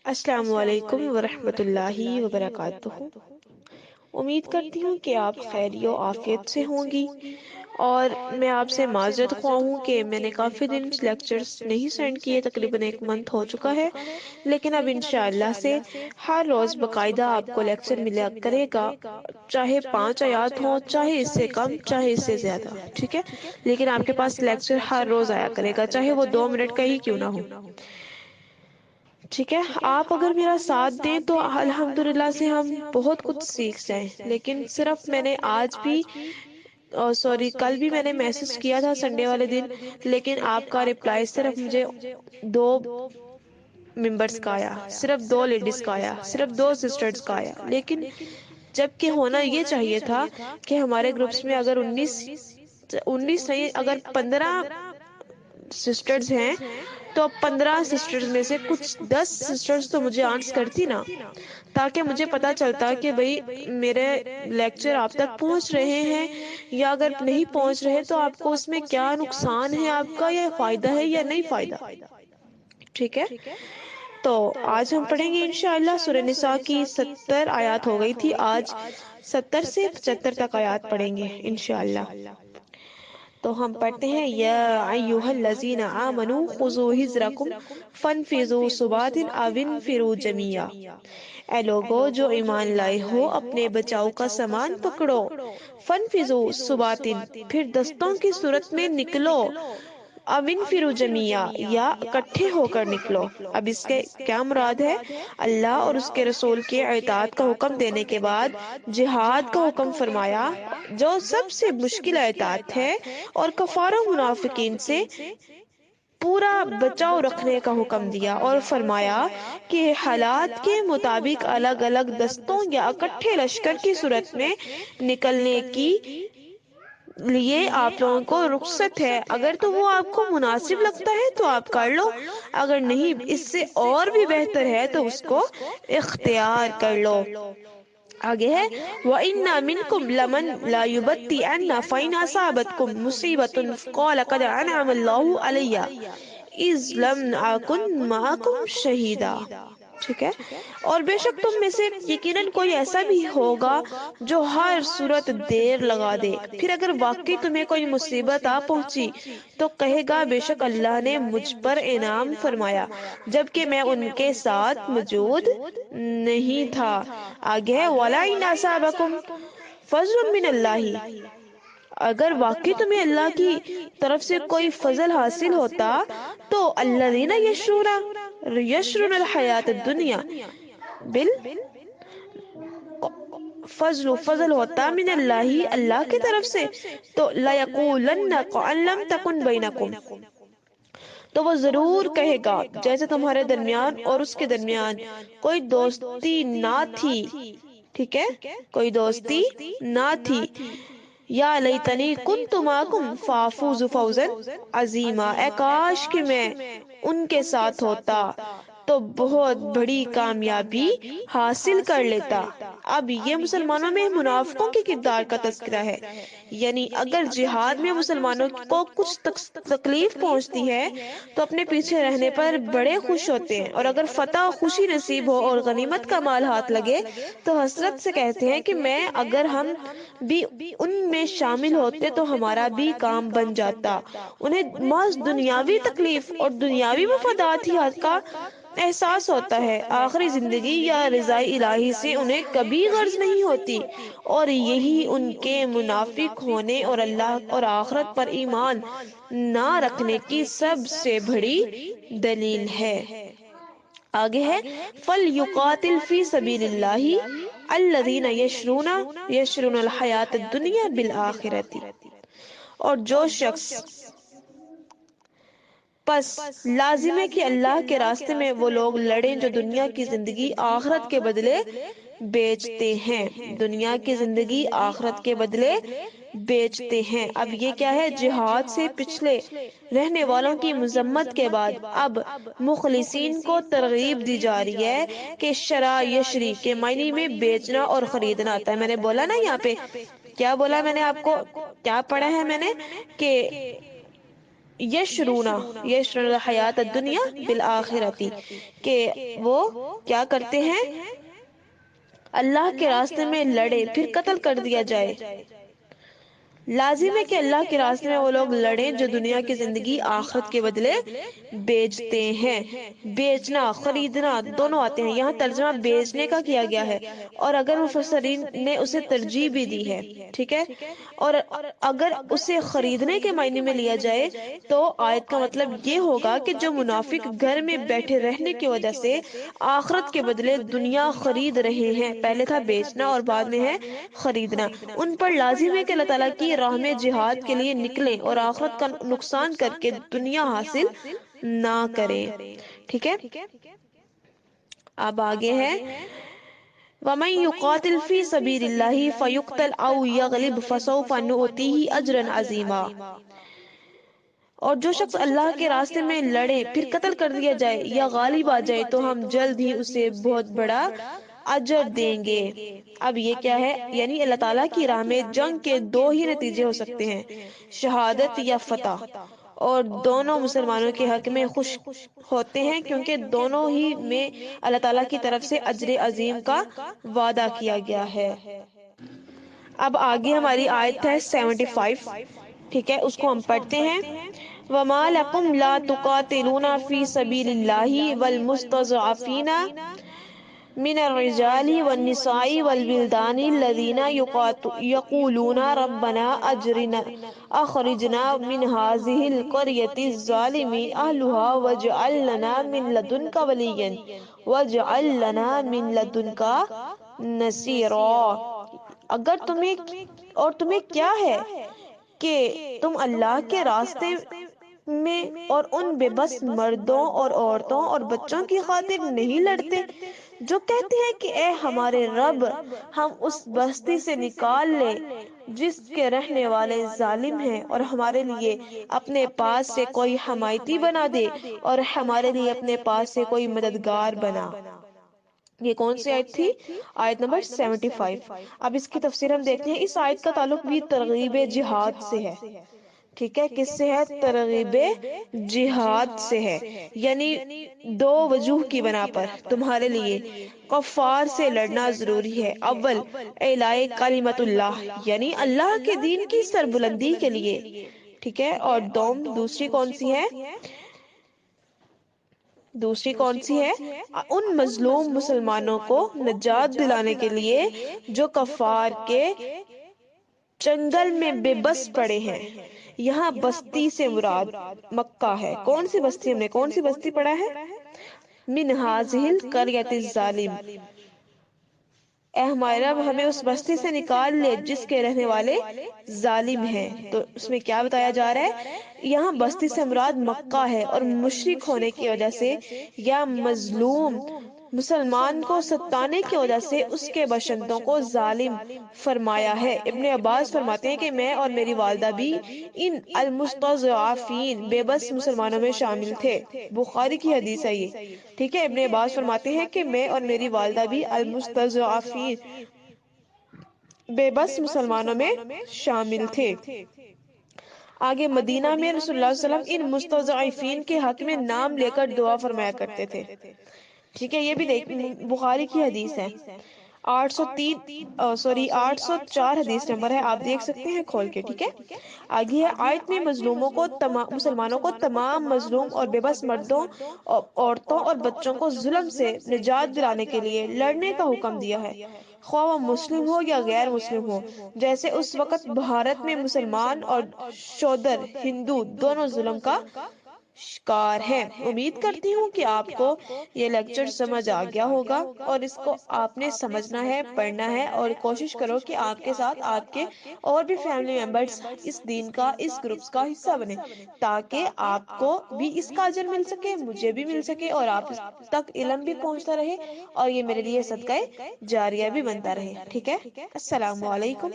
السلام علیکم ورحمۃ اللہ وبرکاتہ۔ امید کرتی ہوں کہ آپ خیر و عافیت سے ہوں گی، اور میں آپ سے معذرت خواہ ہوں کہ میں نے کافی دن لیکچرز نہیں سینڈ کیے، تقریباً ایک منتھ ہو چکا ہے، لیکن اب انشاءاللہ سے ہر روز باقاعدہ آپ کو لیکچر ملا کرے گا، چاہے 5 آیات ہوں، چاہے اس سے کم، چاہے اس سے زیادہ، ٹھیک ہے، لیکن آپ کے پاس لیکچر ہر روز آیا کرے گا، چاہے وہ 2 منٹ کا ہی کیوں نہ ہو، ٹھیک ہے۔ آپ اگر میرا ساتھ دیں تو الحمدللہ سے ہم بہت کچھ سیکھ جائیں، لیکن صرف میں نے آج بھی سوری کل بھی میں نے میسج کیا تھا سنڈے والے دن، لیکن آپ کا رپلائی صرف مجھے 2 ممبرس کا آیا، صرف 2 لیڈیز کا آیا، صرف 2 سسٹرز کا آیا، لیکن جب کہ ہونا یہ چاہیے تھا کہ ہمارے گروپس میں اگر 19 نہیں، اگر 15 سسٹرز ہیں تو 15 سسٹرز میں سے کچھ 10 سسٹرز تو مجھے آنسر کرتی نا، تاکہ مجھے پتا چلتا کہ بھئی میرے لیکچر آپ تک پہنچ رہے ہیں، یا اگر نہیں پہنچ رہے تو آپ کو اس میں کیا نقصان ہے آپ کا، یا فائدہ ہے یا نہیں فائدہ، ٹھیک ہے۔ تو آج ہم پڑھیں گے انشاءاللہ سورہ نساء کی 70 آیات ہو گئی تھی، آج 70 سے 75 تک آیات پڑھیں گے انشاءاللہ۔ تو ہم پڑھتے ہیں، یا ایھا الذین آمنوا خذوا حذرکم فانفذوا ثبات او انفروا جمیعا، اے لوگو جو ایمان لائے ہو اپنے بچاؤ کا سامان پکڑو، فانفذوا ثبات پھر دستوں کی صورت میں نکلو، او انفروا جمیعا یا اکٹھے ہو کر نکلو۔ اب اس کے کیا مراد ہے؟ اللہ اور اس کے رسول کے اطاعت کا حکم دینے کے بعد جہاد کا حکم فرمایا، جو سب سے مشکل اطاعت ہے، اور کفار و منافقین سے پورا بچاؤ رکھنے کا حکم دیا، اور فرمایا کہ حالات کے مطابق الگ الگ دستوں یا اکٹھے لشکر کی صورت میں نکلنے کی لیے آپ لوگوں کو رخصت ہے، اگر تو وہ آپ کو مناسب لگتا ہے تو آپ کر لو، اگر نہیں اس سے اور بھی بہتر ہے تو اس کو اختیار کر لو۔ آگے ہے، وَإِنَّ مِنْكُمْ لَمَنْ لَا يُبَطِّئَنَّ فَإِنْ أَصَابَتْكُمْ مُصِيبَةٌ قَالَ قَدْ أَنْعَمَ اللَّهُ عَلَيَّ إِذْ لَمْ أَكُنْ مَعَكُمْ شَهِيدًا، ٹھیک ہے۔ اور بے شک تم میں سے یقیناً کوئی ایسا بھی ہوگا جو ہر صورت دیر لگا دے، پھر اگر واقعی تمہیں کوئی مصیبت آ پہنچی تو کہے گا بے شک اللہ نے مجھ پر انعام فرمایا، جبکہ میں ان کے ساتھ موجود نہیں تھا۔ آگے ہے، وَلَئِنْ أَصَابَكُمْ فَضْلٌ مِّنَ اللَّهِ، اگر واقعی تمہیں اللہ کی طرف سے کوئی فضل حاصل ہوتا تو الذین یشرون الحیات الدنیا فضل ہوتا من اللہ، اللہ کی طرف سے، تو لَيَقُولَنَّ كَأَن لَّمْ تَكُن بَيْنَكُمْ، تو وہ ضرور کہے گا جیسے تمہارے درمیان اور اس کے درمیان کوئی دوستی نہ تھی، ٹھیک ہے، کوئی دوستی نہ تھی۔ یا لیتنی کنت معکم فافوز فوزا عظیما، اے کاش کہ میں ان کے ساتھ ہوتا تو بہت بڑی کامیابی حاصل کر لیتا۔ اب یہ مسلمانوں میں منافقوں کے کردار کا تذکرہ ہے، یعنی اگر جہاد میں مسلمانوں کو کچھ تکلیف پہنچتی ہے تو اپنے پیچھے رہنے پر بڑے خوش ہوتے ہیں، اور اگر فتح و خوشی نصیب ہو اور غنیمت کا مال ہاتھ لگے تو حسرت سے کہتے ہیں کہ میں اگر ہم بھی ان میں شامل ہوتے تو ہمارا بھی کام بن جاتا۔ انہیں محض دنیاوی تکلیف اور دنیاوی مفادات ہی کا احساس ہوتا ہے، آخری زندگی یا رضا الہی سے انہیں کبھی غرض نہیں ہوتی، اور یہی ان کے منافق ہونے اور اللہ اور آخرت پر ایمان نہ رکھنے کی سب سے بڑی دلیل ہے۔ آگے ہے، فَلْيُقَاتِلْ فِي سَبِيلِ اللَّهِ الَّذِينَ يَشْرُونَ الْحَيَاةَ الدُّنْيَا بِالْآخِرَةِ، اور جو شخص پس لازم ہے کہ اللہ کے راستے میں وہ لوگ لڑیں جو دنیا کی زندگی آخرت کے بدلے بیچتے ہیں، دنیا کی زندگی آخرت کے بدلے بیچتے ہیں۔ اب یہ کیا ہے؟ جہاد سے پچھلے رہنے والوں کی مذمت کے بعد اب مخلصین کو ترغیب دی جا رہی ہے کہ شرع یشری کے معنی میں بیچنا اور خریدنا آتا ہے۔ میں نے بولا نا یہاں پہ، کیا بولا میں نے آپ کو، کیا پڑھا ہے میں نے، کہ 'وَإِنَّ مِنْكُمْ لَمَنْ لَا يُبَطِّئَنَّ فَإِنْ أَصَابَتْكُمْ مُصِيبَةٌ قَالَ قَدْ أَنْعَمَ اللَّهُ عَلَيَّ إِذْ لَمْ أَكُنْ مَعَكُمْ شَهِيدًا، اور بے یشرونا یشرون الحیات الدنیا بالآخرتی، کہ وہ کیا کرتے ہیں، اللہ کے راستے میں لڑے پھر قتل کر دیا جائے۔ لازم ہے کہ اللہ کے راستے میں وہ لوگ لڑیں جو دنیا کی زندگی آخرت کے بدلے بیچتے ہیں۔ بیچنا خریدنا دونوں آتے ہیں، یہاں ترجمہ بیچنے کا کیا گیا ہے، اور اگر مفسرین نے اسے ترجیح بھی دی ہے، ٹھیک ہے، اور اگر اسے خریدنے کے معنی میں لیا جائے تو آیت کا مطلب یہ ہوگا کہ جو منافق گھر میں بیٹھے رہنے کی وجہ سے آخرت کے بدلے دنیا خرید رہے ہیں، پہلے تھا بیچنا اور بعد میں ہے خریدنا، ان پر لازم ہے کہ اللہ تعالیٰ کی راہ میں جہاد کے لیے نکلیں اور آخرت کا نقصان کر کے دنیا حاصل نہ کریں، ٹھیک ہے۔ اب آگے ہے وَمَن يُقَاتِلْ فِي سَبِيلِ اللَّهِ فَيُقْتَلْ أَوْ يَغْلِبْ فَسَوْفَ نُؤْتِيهِ أَجْرًا عَظِيمًا، اور جو شخص اللہ کے راستے میں لڑے پھر قتل کر دیا جائے یا غالب آ جائے تو ہم جلد ہی اسے بہت بڑا اجر دیں گے۔ اب یہ کیا ہے، یعنی اللہ تعالیٰ کی راہ میں جنگ کے دو ہی نتیجے ہو سکتے ہیں، شہادت یا فتح، اور دونوں مسلمانوں کے حق میں خوش ہوتے ہیں کیونکہ دونوں ہی میں اللہ تعالیٰ کی طرف سے اجر عظیم کا وعدہ کیا گیا ہے۔ اب آگے ہماری آیت ہے 75، ٹھیک ہے، اس کو ہم پڑھتے ہیں۔ وَمَا لَكُمْ لَا تُقَاتِلُونَ فِي سَبِيلِ اللَّهِ وَالْمُسْتَضْعَفِينَ من الرجال والنساء والولدان الذين يقولون ربنا أخرجنا من هذه القرية الظالم أهلها واجعل لنا من لدنك وليا واجعل لنا من لدنك نصيرا، اگر تمہیں کیا ہے کہ تم اللہ کے راستے میں اور ان بے بس مردوں اور عورتوں اور بچوں کی خاطر نہیں لڑتے جو کہتے ہیں کہ اے ہمارے رب ہم اس بستی سے نکال لے جس کے رہنے والے ظالم ہیں، اور ہمارے لیے اپنے پاس سے کوئی حمایتی بنا دے اور ہمارے لیے اپنے پاس سے کوئی مددگار بنا۔ یہ کون سی آیت تھی؟ آیت نمبر 75۔ اب اس کی تفسیر ہم دیکھتے ہیں۔ اس آیت کا تعلق بھی ترغیب جہاد سے ہے، ٹھیک ہے، کس سے ہے؟ ترغیب جہاد سے ہے، یعنی دو وجوہ کی بنا پر تمہارے لیے کفار سے لڑنا ضروری ہے۔ اول اعلاء کلمت اللہ، یعنی اللہ کے دین کی سربلندی کے لیے، ٹھیک ہے، اور دوسری کون سی ہے؟ ان مظلوم مسلمانوں کو نجات دلانے کے لیے جو کفار کے چنگل میں بے بس پڑے ہیں۔ یہاں بستی سے مراد مکہ ہے۔ کون سی بستی، ہم نے کون سی بستی پڑھا ہے؟ من هذه القرية الظالم، اے ہمارے رب ہمیں اس بستی سے نکال لے جس کے رہنے والے ظالم ہیں۔ تو اس میں کیا بتایا جا رہا ہے؟ یہاں بستی سے مراد مکہ ہے، اور مشرک ہونے کی وجہ سے یا مظلوم مسلمان کو ستانے کی وجہ سے اس کے باشندوں کو ظالم فرمایا ہے۔ ابن عباس فرماتے ہیں کہ میں اور میری والدہ بھی ان المستضعفین بے بس مسلمانوں میں شامل تھے، بخاری کی حدیث ہے یہ، ٹھیک ہے۔ ابن عباس فرماتے ہیں کہ میں اور میری والدہ بھی المستضعفین بے بس مسلمانوں میں شامل تھے۔ آگے مدینہ میں رسول اللہ صلی اللہ علیہ وسلم ان مستضعفین کے حق میں نام لے کر دعا فرمایا کرتے تھے، ٹھیک ہے، یہ بھی بخاری کی حدیث ہے۔ 804 حدیث نمبر ہے، آپ دیکھ سکتے ہیں کھول کے، ٹھیک ہے۔ آگے ہے آیت میں مسلمانوں کو تمام مظلوم اور بے بس مردوں، عورتوں اور بچوں کو ظلم سے نجات دلانے کے لیے لڑنے کا حکم دیا ہے، خواہ وہ مسلم ہو یا غیر مسلم ہو، جیسے اس وقت بھارت میں مسلمان اور شودر ہندو دونوں ظلم کا شکار ہیں۔ امید کرتی ہوں کہ آپ کو یہ لیکچر سمجھ آ گیا ہوگا، اور اس کو آپ نے سمجھنا ہے، پڑھنا ہے، اور کوشش کرو کہ آپ کے ساتھ آپ کے اور بھی فیملی ممبرز اس دین کا، اس گروپس کا حصہ بنے، تاکہ آپ کو بھی اس کا اجر مل سکے، مجھے بھی مل سکے، اور آپ تک علم بھی پہنچتا رہے، اور یہ میرے لیے صدقہ جاریہ بھی بنتا رہے، ٹھیک ہے۔ السلام علیکم۔